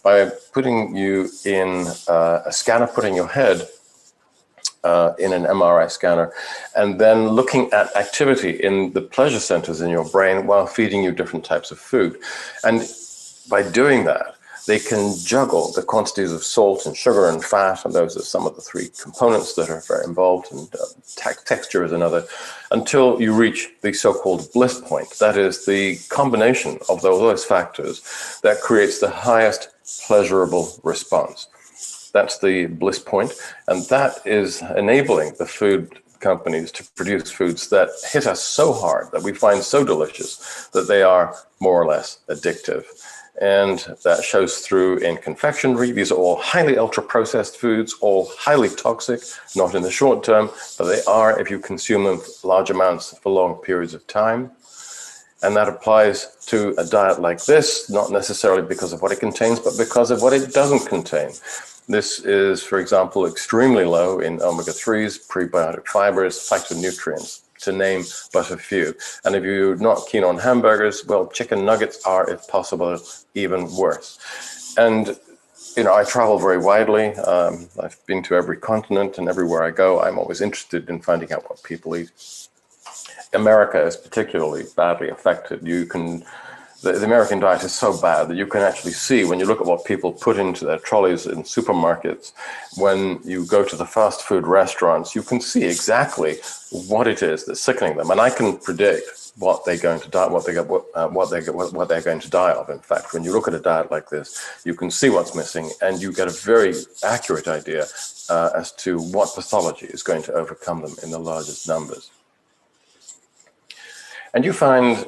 by putting you in a scanner, putting your head in an MRI scanner, and then looking at activity in the pleasure centers in your brain while feeding you different types of food. And by doing that, they can juggle the quantities of salt and sugar and fat, and those are some of the 3 components that are very involved, and texture is another, until you reach the so-called bliss point. That is the combination of those factors that creates the highest pleasurable response. That's the bliss point, and that is enabling the food companies to produce foods that hit us so hard, that we find so delicious, that they are more or less addictive. And that shows through in confectionery. These are all highly ultra-processed foods, all highly toxic, not in the short term, but they are if you consume them large amounts for long periods of time. And that applies to a diet like this, not necessarily because of what it contains, but because of what it doesn't contain. This is, for example, extremely low in omega-3s, prebiotic fibers, phytonutrients, to name but a few. And if you're not keen on hamburgers, well, chicken nuggets are, if possible, even worse. And I travel very widely. I've been to every continent, and everywhere I go, I'm always interested in finding out what people eat. America is particularly badly affected. The American diet is so bad that you can actually see when you look at what people put into their trolleys in supermarkets. When you go to the fast food restaurants, you can see exactly what it is that's sickening them, and I can predict what they're going to die, what they're going to die of. In fact, when you look at a diet like this, you can see what's missing, and you get a very accurate idea as to what pathology is going to overcome them in the largest numbers. And you find,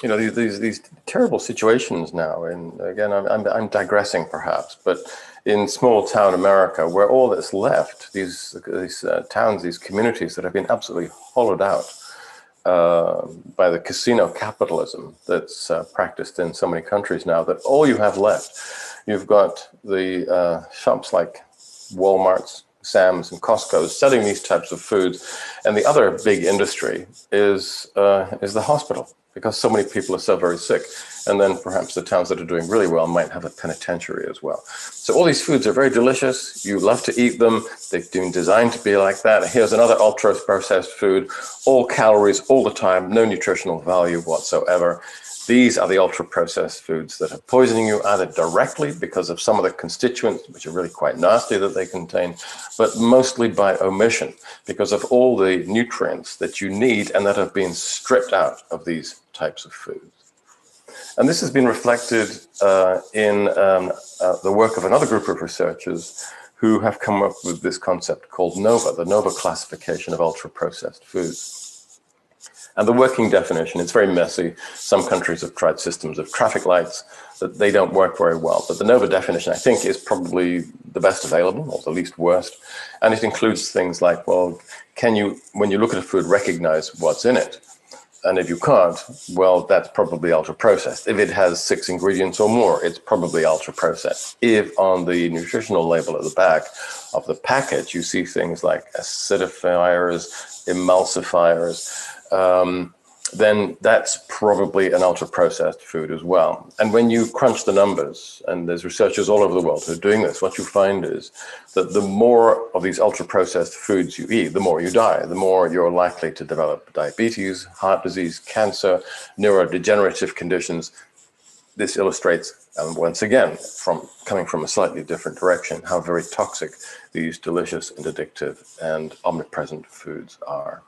these terrible situations now. And again, I'm digressing perhaps, but in small town America, where all that's left, these towns, these communities that have been absolutely hollowed out by the casino capitalism that's practiced in so many countries now, that all you have left, you've got the shops like Walmart's, Sam's, and Costco's selling these types of foods, and the other big industry is the hospital, because so many people are so very sick. And then perhaps the towns that are doing really well might have a penitentiary as well. So all these foods are very delicious. You love to eat them. They've been designed to be like that. Here's another ultra-processed food, all calories all the time, no nutritional value whatsoever. These are the ultra-processed foods that are poisoning you, either directly because of some of the constituents, which are really quite nasty that they contain, but mostly by omission, because of all the nutrients that you need and that have been stripped out of these types of foods. And this has been reflected in the work of another group of researchers who have come up with this concept called NOVA, the NOVA classification of ultra-processed foods. And the working definition, it's very messy. Some countries have tried systems of traffic lights that they don't work very well. But the NOVA definition, I think, is probably the best available, or the least worst. And it includes things like, well, can you, when you look at a food, recognize what's in it? And if you can't, well, that's probably ultra-processed. If it has 6 ingredients or more, it's probably ultra-processed. If on the nutritional label at the back of the package, you see things like acidifiers, emulsifiers, then that's probably an ultra-processed food as well. And when you crunch the numbers, and there's researchers all over the world who are doing this, what you find is that the more of these ultra-processed foods you eat, the more you die, the more you're likely to develop diabetes, heart disease, cancer, neurodegenerative conditions. This illustrates, and once again, coming from a slightly different direction, how very toxic these delicious and addictive and omnipresent foods are.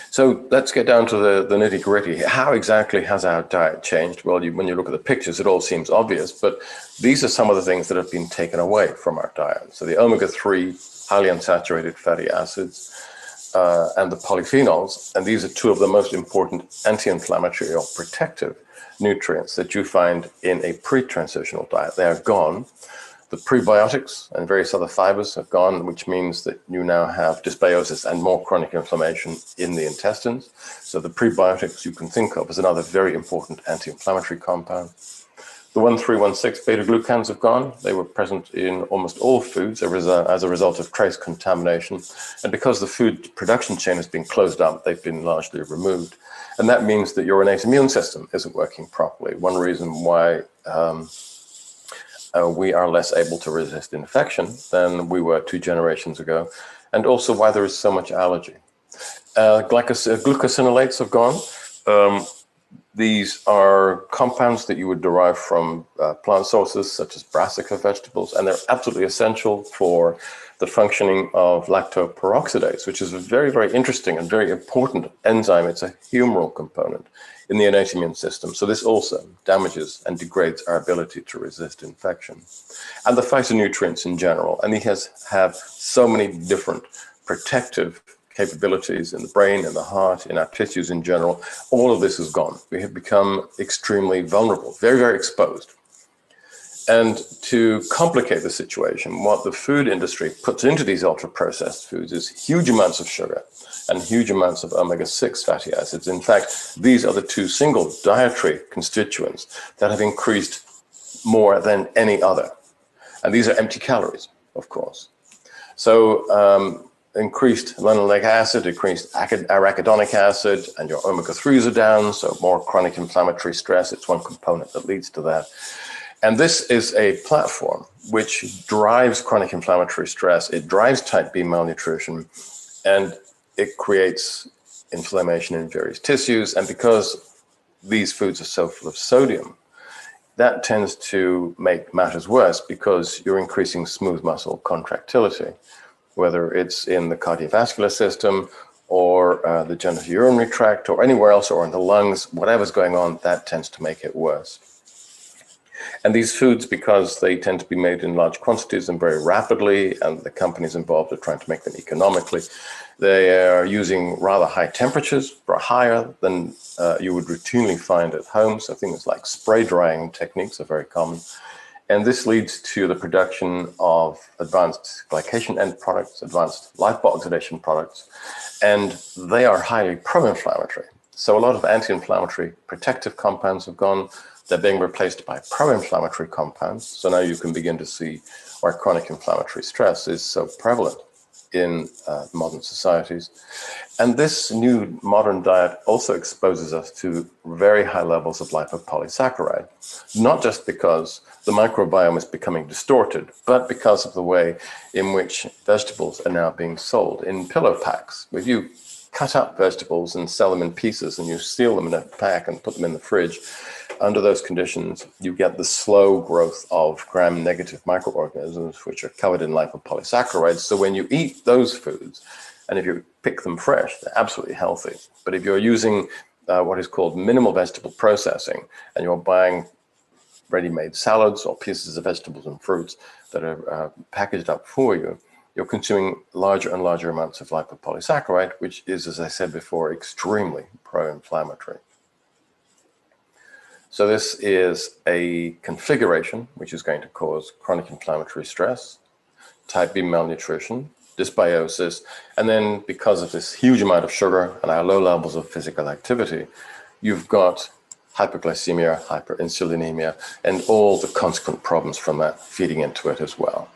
So let's get down to the nitty-gritty. How exactly has our diet changed? Well, when you look at the pictures, it all seems obvious, but these are some of the things that have been taken away from our diet. So the omega-3, highly unsaturated fatty acids, and the polyphenols, and these are 2 of the most important anti-inflammatory or protective nutrients that you find in a pre-transitional diet. They are gone. The prebiotics and various other fibers have gone, which means that you now have dysbiosis and more chronic inflammation in the intestines. So the prebiotics you can think of as another very important anti-inflammatory compound. The 1,3,1,6 beta-glucans have gone. They were present in almost all foods as a result of trace contamination. And because the food production chain has been closed up, they've been largely removed. And that means that your innate immune system isn't working properly. One reason why we are less able to resist infection than we were 2 generations ago, and also why there is so much allergy. Glucosinolates have gone. These are compounds that you would derive from plant sources such as brassica vegetables, and they're absolutely essential for the functioning of lactoperoxidase, which is a very, very interesting and very important enzyme. It's a humoral component in the innate immune system. So this also damages and degrades our ability to resist infection. And the phytonutrients in general, and these have so many different protective capabilities in the brain, in the heart, in our tissues in general. All of this is gone. We have become extremely vulnerable, very, very exposed. And to complicate the situation, what the food industry puts into these ultra-processed foods is huge amounts of sugar and huge amounts of omega-6 fatty acids. In fact, these are the 2 single dietary constituents that have increased more than any other. And these are empty calories, of course. So increased linoleic acid, increased arachidonic acid, and your omega-3s are down, so more chronic inflammatory stress. It's one component that leads to that. And this is a platform which drives chronic inflammatory stress. It drives type B malnutrition, and it creates inflammation in various tissues. And because these foods are so full of sodium, that tends to make matters worse because you're increasing smooth muscle contractility, whether it's in the cardiovascular system or the genitourinary tract or anywhere else, or in the lungs, whatever's going on, that tends to make it worse. And these foods, because they tend to be made in large quantities and very rapidly, and the companies involved are trying to make them economically, they are using rather high temperatures, higher than you would routinely find at home. So things like spray drying techniques are very common. And this leads to the production of advanced glycation end products, advanced lipo oxidation products, and they are highly pro-inflammatory. So a lot of anti-inflammatory protective compounds have gone. They're being replaced by pro-inflammatory compounds. So now you can begin to see why chronic inflammatory stress is so prevalent in modern societies. And this new modern diet also exposes us to very high levels of lipopolysaccharide, not just because the microbiome is becoming distorted, but because of the way in which vegetables are now being sold in pillow packs. If you cut up vegetables and sell them in pieces and you seal them in a pack and put them in the fridge, under those conditions, you get the slow growth of gram-negative microorganisms, which are covered in lipopolysaccharides. So when you eat those foods, and if you pick them fresh, they're absolutely healthy. But if you're using what is called minimal vegetable processing, and you're buying ready-made salads or pieces of vegetables and fruits that are packaged up for you, you're consuming larger and larger amounts of lipopolysaccharide, which is, as I said before, extremely pro-inflammatory. So this is a configuration which is going to cause chronic inflammatory stress, type B malnutrition, dysbiosis, and then because of this huge amount of sugar and our low levels of physical activity, you've got hyperglycemia, hyperinsulinemia, and all the consequent problems from that feeding into it as well.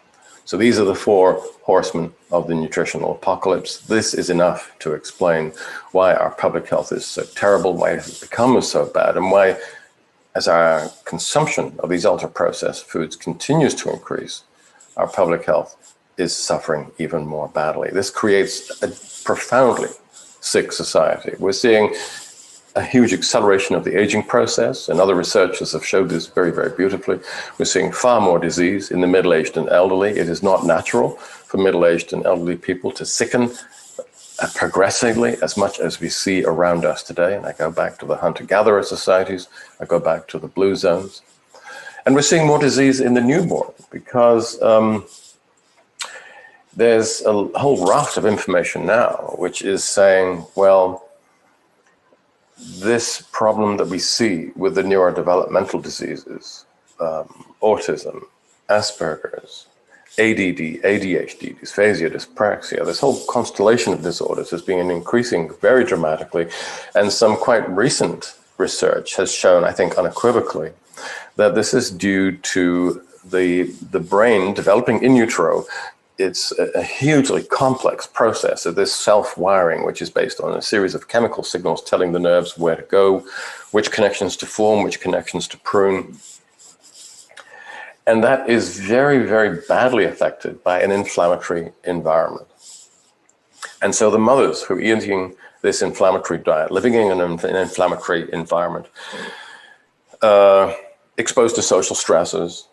So these are the four horsemen of the nutritional apocalypse. This is enough to explain why our public health is so terrible, why it has become so bad, and why, as our consumption of these ultra-processed foods continues to increase, our public health is suffering even more badly. This creates a profoundly sick society. We're seeing a huge acceleration of the aging process, and other researchers have showed this very, very beautifully. We're seeing far more disease in the middle-aged and elderly. It is not natural for middle-aged and elderly people to sicken progressively as much as we see around us today. And I go back to the hunter-gatherer societies, I go back to the blue zones. And we're seeing more disease in the newborn because there's a whole raft of information now which is saying, well, this problem that we see with the neurodevelopmental diseases, autism, Asperger's, ADD, ADHD, dysphasia, dyspraxia, this whole constellation of disorders has been increasing very dramatically. And some quite recent research has shown, I think unequivocally, that this is due to the brain developing in utero. It's a hugely complex process of this self-wiring, which is based on a series of chemical signals telling the nerves where to go, which connections to form, which connections to prune. And that is very, very badly affected by an inflammatory environment. And so the mothers who are eating this inflammatory diet, living in an inflammatory environment, exposed to social stresses,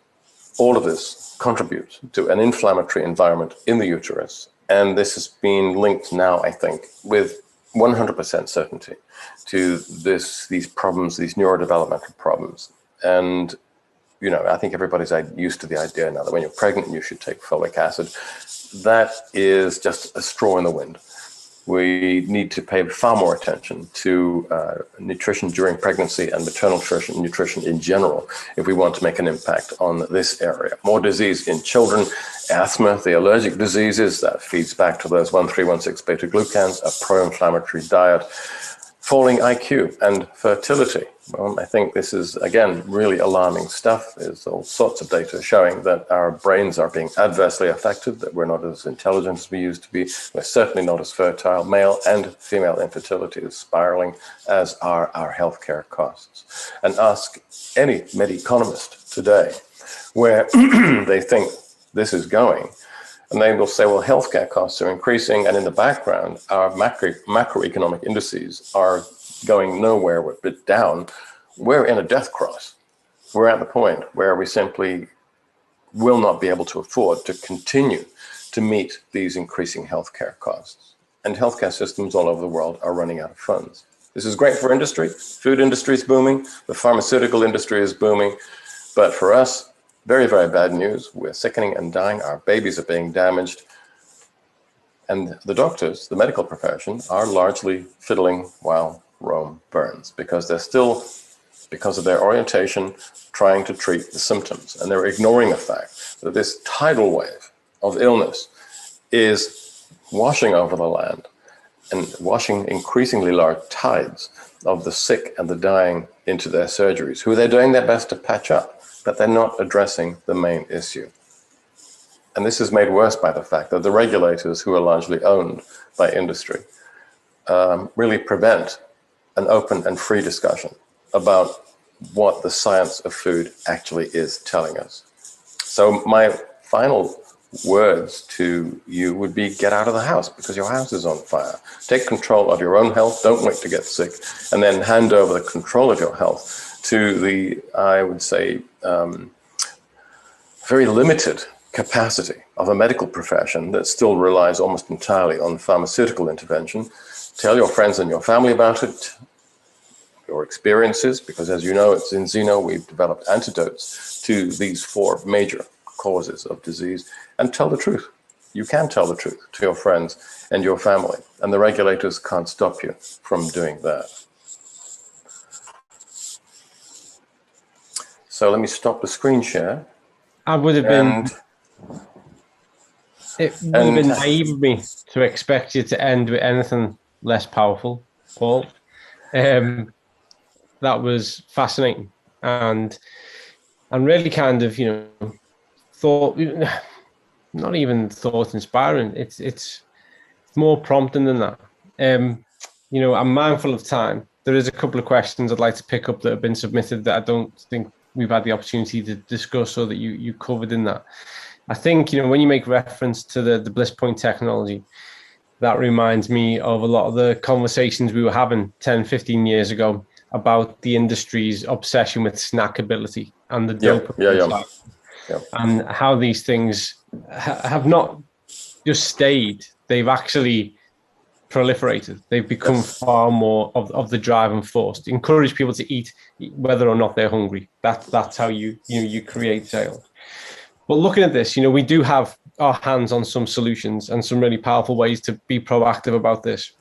all of this contributes to an inflammatory environment in the uterus. And this has been linked now, I think, with 100% certainty to these problems, these neurodevelopmental problems. And you know, I think everybody's used to the idea now that when you're pregnant, you should take folic acid. That is just a straw in the wind. We need to pay far more attention to nutrition during pregnancy and maternal nutrition in general if we want to make an impact on this area. More disease in children, asthma, the allergic diseases, that feeds back to those 1,3,1,6 beta-glucans, a pro-inflammatory diet, falling IQ and fertility. Well, I think this is, again, really alarming stuff. There's all sorts of data showing that our brains are being adversely affected, that we're not as intelligent as we used to be. We're certainly not as fertile. Male and female infertility is spiraling, as are our healthcare costs. And ask any med-economist today where they think this is going, and they will say, well, healthcare costs are increasing, and in the background, our macroeconomic indices are going nowhere but down. We're in a death cross. We're at the point where we simply will not be able to afford to continue to meet these increasing healthcare costs. And healthcare systems all over the world are running out of funds. This is great for industry. Food industry is booming. The pharmaceutical industry is booming. But for us, very, very bad news. We're sickening and dying. Our babies are being damaged. And the doctors, the medical profession, are largely fiddling while Rome burns, because they're still, because of their orientation, trying to treat the symptoms. And they're ignoring the fact that this tidal wave of illness is washing over the land and washing increasingly large tides of the sick and the dying into their surgeries, who they're doing their best to patch up, but they're not addressing the main issue. And this is made worse by the fact that the regulators, who are largely owned by industry, really prevent an open and free discussion about what the science of food actually is telling us. So my final words to you would be, get out of the house, because your house is on fire. Take control of your own health. Don't wait to get sick, and then hand over the control of your health to the, I would say, very limited capacity of a medical profession that still relies almost entirely on pharmaceutical intervention. Tell your friends and your family about it, your experiences, because as you know, at Zinzino, we've developed antidotes to these 4 major causes of disease, and tell the truth. You can tell the truth to your friends and your family, and the regulators can't stop you from doing that. So let me stop the screen share. I would have been, it would have been naive of me to expect you to end with anything less powerful, Paul. That was fascinating, and really kind of, not even thought inspiring. It's more prompting than that. I'm mindful of time. There is a couple of questions I'd like to pick up that have been submitted that I don't think we've had the opportunity to discuss, or that you covered in that. I think, when you make reference to the Bliss Point technology, that reminds me of a lot of the conversations we were having 10, 15 years ago about the industry's obsession with snackability and the dopamine cycle, and how these things have not just stayed, they've actually proliferated. They've become far more of the driving force to encourage people to eat whether or not they're hungry. That's how you create sales. But looking at this, we do have our hands on some solutions and some really powerful ways to be proactive about this.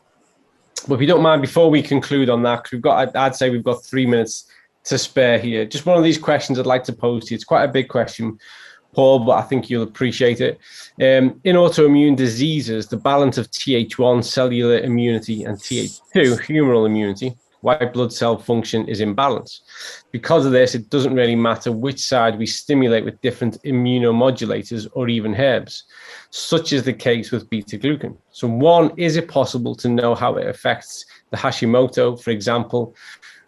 But if you don't mind, before we conclude on that, because I'd say we've got 3 minutes to spare here. Just one of these questions I'd like to pose to you. It's quite a big question, Paul, but I think you'll appreciate it. In autoimmune diseases, the balance of Th1 cellular immunity and Th2 humoral immunity, white blood cell function, is in balance. Because of this, it doesn't really matter which side we stimulate with different immunomodulators or even herbs, such is the case with beta-glucan. So one, is it possible to know how it affects the Hashimoto, for example,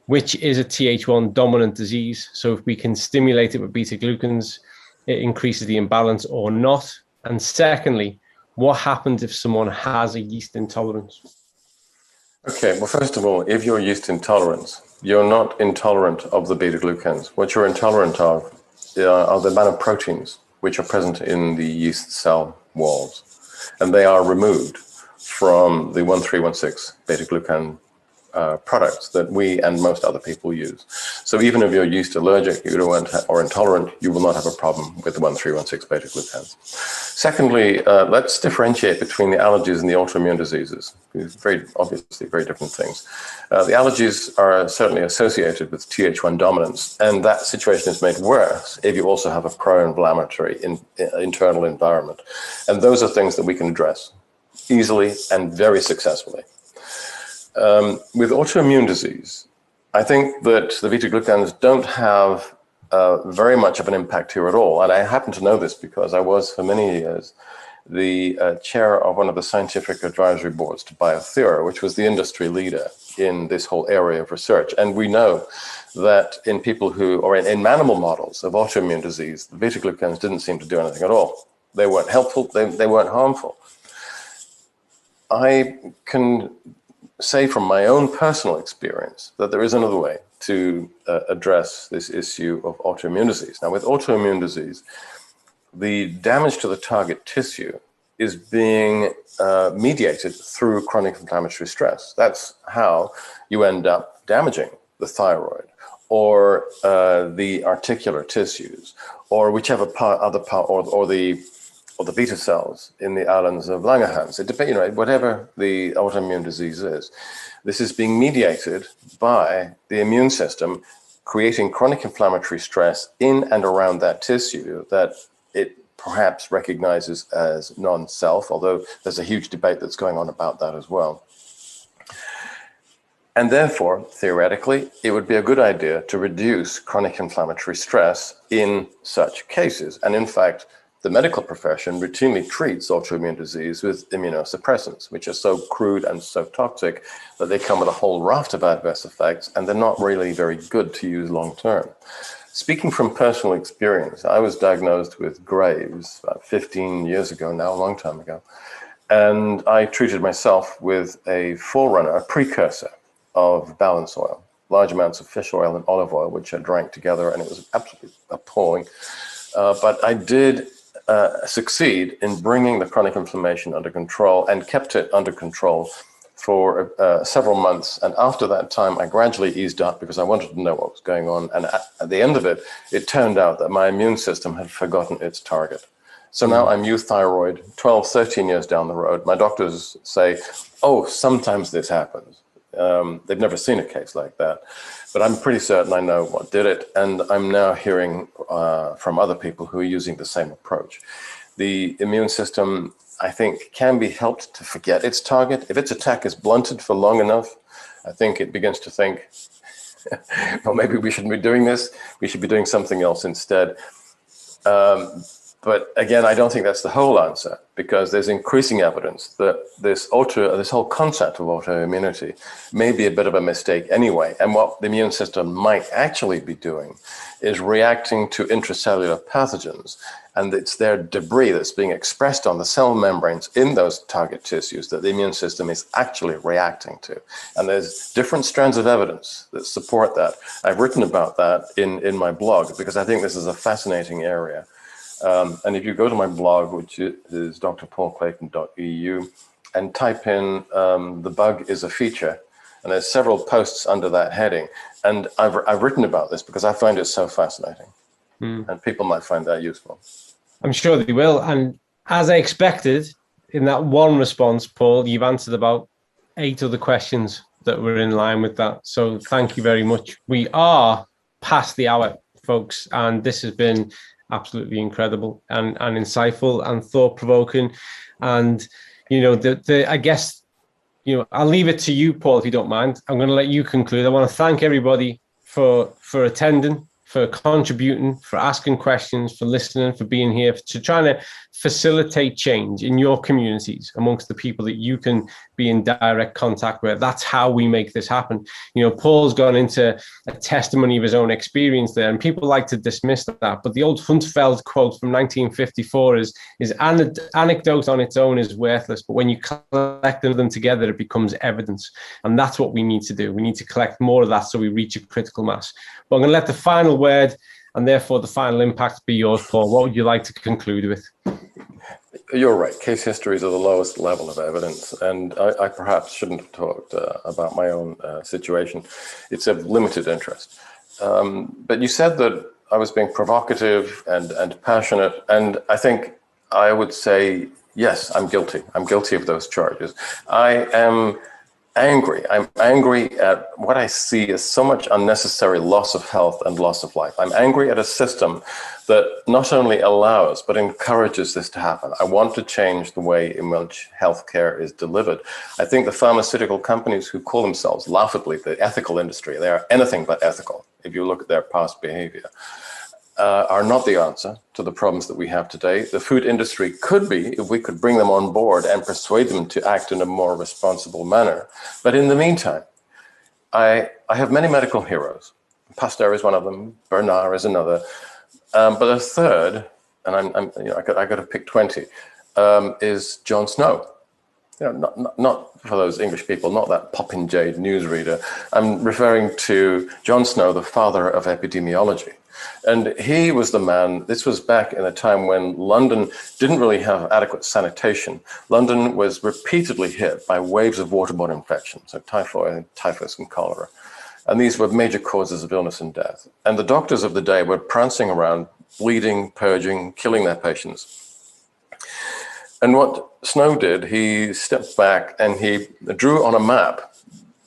which is a Th1 dominant disease? So if we can stimulate it with beta-glucans, it increases the imbalance or not? And secondly, what happens if someone has a yeast intolerance? Okay, well, first of all, if you're yeast intolerant, you're not intolerant of the beta-glucans. What you're intolerant of are the amount of proteins which are present in the yeast cell walls, and they are removed from the 1316 beta-glucan products that we and most other people use. So even if you're yeast allergic or intolerant, you will not have a problem with the 1316 beta-glucans. Secondly, let's differentiate between the allergies and the autoimmune diseases. Very obviously very different things. The allergies are certainly associated with Th1 dominance, and that situation is made worse if you also have a pro-inflammatory internal environment. And those are things that we can address easily and very successfully. With autoimmune disease, I think that the beta-glucans don't have very much of an impact here at all. And I happen to know this because I was, for many years, the chair of one of the scientific advisory boards to Biothera, which was the industry leader in this whole area of research. And we know that in people who, or in animal models of autoimmune disease, the beta-glucans didn't seem to do anything at all. They weren't helpful, they weren't harmful. I can say from my own personal experience that there is another way to address this issue of autoimmune disease. Now, with autoimmune disease, the damage to the target tissue is being mediated through chronic inflammatory stress. That's how you end up damaging the thyroid or the articular tissues, or whichever other part, or the beta cells in the islands of Langerhans. It depends, whatever the autoimmune disease is. This is being mediated by the immune system, creating chronic inflammatory stress in and around that tissue that it perhaps recognizes as non-self, although there's a huge debate that's going on about that as well. And therefore, theoretically, it would be a good idea to reduce chronic inflammatory stress in such cases. And in fact, the medical profession routinely treats autoimmune disease with immunosuppressants, which are so crude and so toxic that they come with a whole raft of adverse effects, and they're not really very good to use long term. Speaking from personal experience, I was diagnosed with Graves about 15 years ago now, a long time ago, and I treated myself with a forerunner, a precursor of balance oil, large amounts of fish oil and olive oil, which I drank together, and it was absolutely appalling. But I did succeed in bringing the chronic inflammation under control and kept it under control for several months. And after that time, I gradually eased up because I wanted to know what was going on. And at the end of it, it turned out that my immune system had forgotten its target. So now I'm euthyroid, 12, 13 years down the road. My doctors say, oh, sometimes this happens. They've never seen a case like that. But I'm pretty certain I know what did it. And I'm now hearing from other people who are using the same approach. The immune system, I think, can be helped to forget its target. If its attack is blunted for long enough, I think it begins to think, well, maybe we shouldn't be doing this. We should be doing something else instead. But again, I don't think that's the whole answer, because there's increasing evidence that this whole concept of autoimmunity may be a bit of a mistake anyway. And what the immune system might actually be doing is reacting to intracellular pathogens. And it's their debris that's being expressed on the cell membranes in those target tissues that the immune system is actually reacting to. And there's different strands of evidence that support that. I've written about that in my blog, because I think this is a fascinating area. And if you go to my blog, which is drpaulclayton.eu, and type in "the bug is a feature," and there's several posts under that heading. And I've written about this because I find it so fascinating, and people might find that useful. I'm sure they will. And as I expected, in that one response, Paul, you've answered about 8 other questions that were in line with that. So thank you very much. We are past the hour, folks, and this has been absolutely incredible and insightful and thought-provoking. And I guess I'll leave it to you, Paul, if you don't mind. I'm going to let you conclude. I want to thank everybody for attending, for contributing, for asking questions, for listening, for being here, to trying to facilitate change in your communities amongst the people that you can be in direct contact with. That's how we make this happen. Paul's gone into a testimony of his own experience there, and people like to dismiss that. But the old Huntsfeld quote from 1954 is anecdote on its own is worthless, but when you collect them together, it becomes evidence. And that's what we need to do. We need to collect more of that so we reach a critical mass. But I'm going to let the final word and therefore the final impact be yours, Paul. What would you like to conclude with? You're right. Case histories are the lowest level of evidence, and I perhaps shouldn't have talked about my own situation. It's of limited interest. But you said that I was being provocative and passionate, and I think I would say, yes, I'm guilty. I'm guilty of those charges. I am angry. I'm angry at what I see as so much unnecessary loss of health and loss of life. I'm angry at a system that not only allows, but encourages this to happen. I want to change the way in which healthcare is delivered. I think the pharmaceutical companies who call themselves laughably the ethical industry, they are anything but ethical if you look at their past behavior. Are not the answer to the problems that we have today. The food industry could be if we could bring them on board and persuade them to act in a more responsible manner. But in the meantime, I have many medical heroes. Pasteur is one of them. Bernard is another. But a third, and I got to pick 20, is Jon Snow. You know, not for those English people, not that popinjay newsreader. I'm referring to Jon Snow, the father of epidemiology. And he was the man, this was back in a time when London didn't really have adequate sanitation. London was repeatedly hit by waves of waterborne infections, so typhoid, typhus, and cholera. And these were major causes of illness and death. And the doctors of the day were prancing around, bleeding, purging, killing their patients. And what Snow did, he stepped back and he drew on a map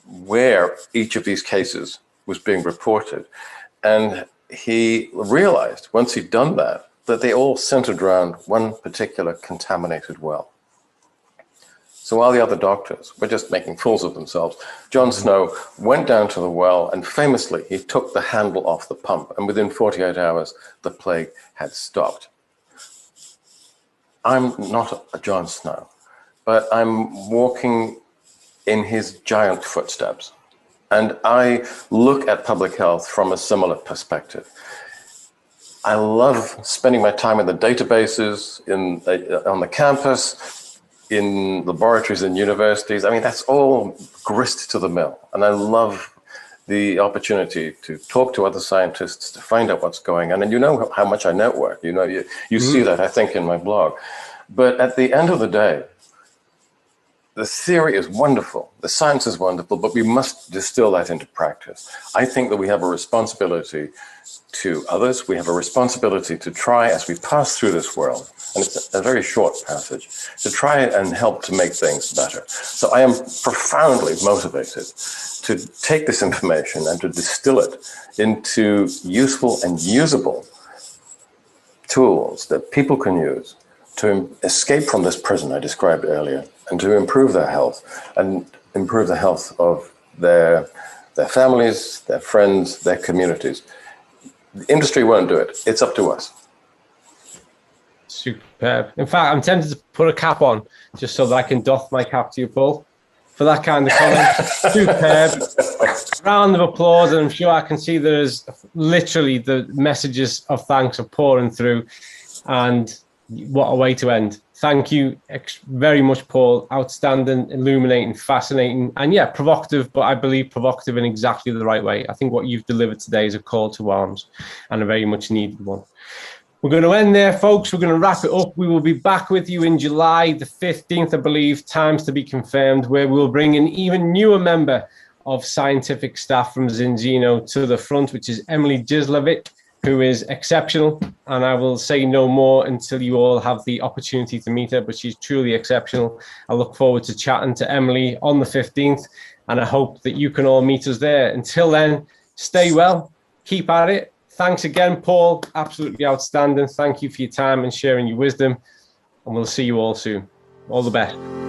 where each of these cases was being reported. And he realized, once he'd done that, that they all centered around one particular contaminated well. So while the other doctors were just making fools of themselves, Jon Snow went down to the well and famously he took the handle off the pump, and within 48 hours, the plague had stopped. I'm not a Jon Snow, but I'm walking in his giant footsteps. And I look at public health from a similar perspective. I love spending my time in the databases, on the campus, in laboratories and universities. I mean, that's all grist to the mill. And I love the opportunity to talk to other scientists, to find out what's going on. And you know how much I network. You know, you see that, I think, in my blog. But at the end of the day, the theory is wonderful, the science is wonderful, but we must distill that into practice. I think that we have a responsibility to others. We have a responsibility to try, as we pass through this world, and it's a very short passage, to try and help to make things better. So I am profoundly motivated to take this information and to distill it into useful and usable tools that people can use to escape from this prison I described earlier, and to improve their health and improve the health of their families, their friends, their communities. The industry won't do it. It's up to us. Superb. In fact, I'm tempted to put a cap on just so that I can doff my cap to you, Paul, for that kind of comment. Superb. Round of applause, and I'm sure I can see there's literally the messages of thanks are pouring through, and what a way to end. Thank you very much, Paul. Outstanding, illuminating, fascinating, and yeah, provocative, but I believe provocative in exactly the right way. I think what you've delivered today is a call to arms, and a very much needed one. We're going to end there, folks. We're going to wrap it up. We will be back with you in July the 15th, I believe, times to be confirmed, where we'll bring an even newer member of scientific staff from Zinzino to the front, which is Emily Gislovic, who is exceptional, and I will say no more until you all have the opportunity to meet her, but she's truly exceptional. I look forward to chatting to Emily on the 15th, and I hope that you can all meet us there. Until then, stay well, keep at it. Thanks again, Paul, absolutely outstanding. Thank you for your time and sharing your wisdom, and we'll see you all soon. All the best.